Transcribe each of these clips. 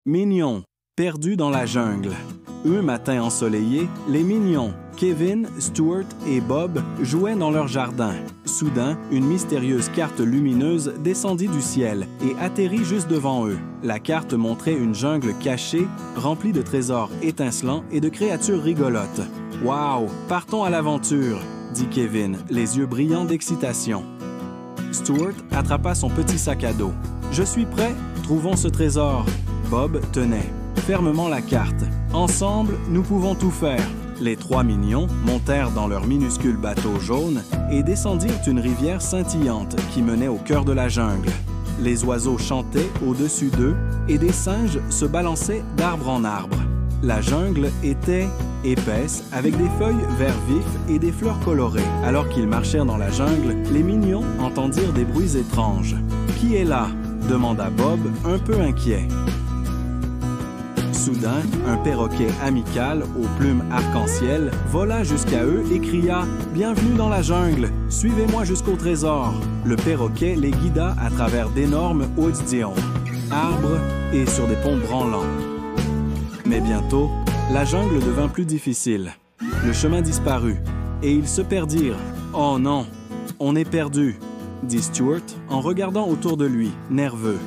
Mignons, perdus dans la jungle. Un matin ensoleillé, les mignons, Kevin, Stuart et Bob, jouaient dans leur jardin. Soudain, une mystérieuse carte lumineuse descendit du ciel et atterrit juste devant eux. La carte montrait une jungle cachée, remplie de trésors étincelants et de créatures rigolotes. « Wow! Partons à l'aventure! » dit Kevin, les yeux brillants d'excitation. Stuart attrapa son petit sac à dos. « Je suis prêt, trouvons ce trésor. » Bob tenait fermement la carte. « Ensemble, nous pouvons tout faire. » Les trois mignons montèrent dans leur minuscule bateau jaune et descendirent une rivière scintillante qui menait au cœur de la jungle. Les oiseaux chantaient au-dessus d'eux et des singes se balançaient d'arbre en arbre. La jungle était épaisse avec des feuilles vert vif et des fleurs colorées. Alors qu'ils marchèrent dans la jungle, les mignons entendirent des bruits étranges. « Qui est là ?» demanda Bob, un peu inquiet. Soudain, un perroquet amical aux plumes arc-en-ciel vola jusqu'à eux et cria « Bienvenue dans la jungle, suivez-moi jusqu'au trésor ». Le perroquet les guida à travers d'énormes hautillons, arbres et sur des ponts branlants. Mais bientôt, la jungle devint plus difficile. Le chemin disparut et ils se perdirent. « Oh non, on est perdus », dit Stuart en regardant autour de lui, nerveux.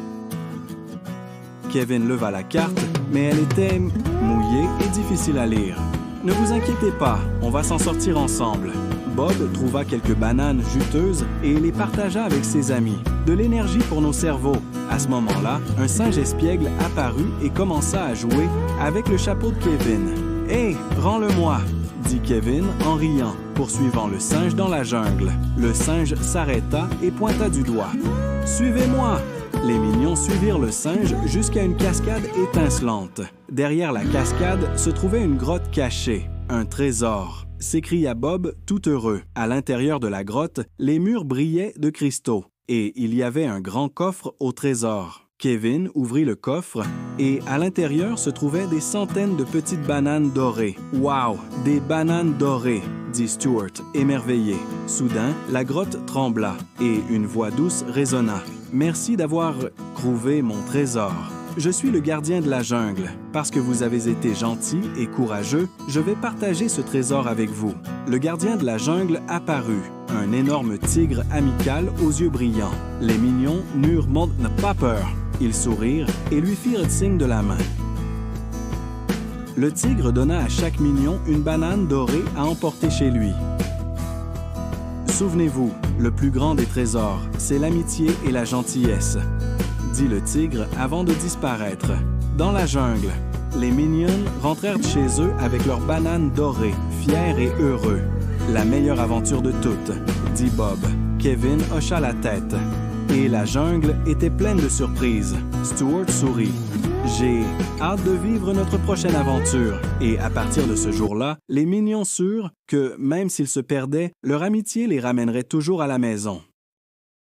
Kevin leva la carte, mais elle était mouillée et difficile à lire. « Ne vous inquiétez pas, on va s'en sortir ensemble. » Bob trouva quelques bananes juteuses et les partagea avec ses amis. De l'énergie pour nos cerveaux. À ce moment-là, un singe espiègle apparut et commença à jouer avec le chapeau de Kevin. « Hé, rends-le-moi !» dit Kevin en riant, poursuivant le singe dans la jungle. Le singe s'arrêta et pointa du doigt. « Suivez-moi !» Les mignons suivirent le singe jusqu'à une cascade étincelante. Derrière la cascade se trouvait une grotte cachée, un trésor, s'écria Bob tout heureux. À l'intérieur de la grotte, les murs brillaient de cristaux et il y avait un grand coffre au trésor. Kevin ouvrit le coffre et à l'intérieur se trouvaient des centaines de petites bananes dorées. « Wow! Des bananes dorées! » dit Stuart, émerveillé. Soudain, la grotte trembla et une voix douce résonna. « Merci d'avoir trouvé mon trésor. Je suis le gardien de la jungle. Parce que vous avez été gentil et courageux, je vais partager ce trésor avec vous. » Le gardien de la jungle apparut, un énorme tigre amical aux yeux brillants. Les mignons n'eurent pas peur. Ils sourirent et lui firent signe de la main. Le tigre donna à chaque mignon une banane dorée à emporter chez lui. Souvenez-vous, le plus grand des trésors, c'est l'amitié et la gentillesse, dit le tigre avant de disparaître. Dans la jungle, les mignons rentrèrent chez eux avec leurs bananes dorées, fiers et heureux. La meilleure aventure de toutes, dit Bob. Kevin hocha la tête. Et la jungle était pleine de surprises. Stuart sourit. J'ai hâte de vivre notre prochaine aventure. Et à partir de ce jour-là, les mignons surent que, même s'ils se perdaient, leur amitié les ramènerait toujours à la maison.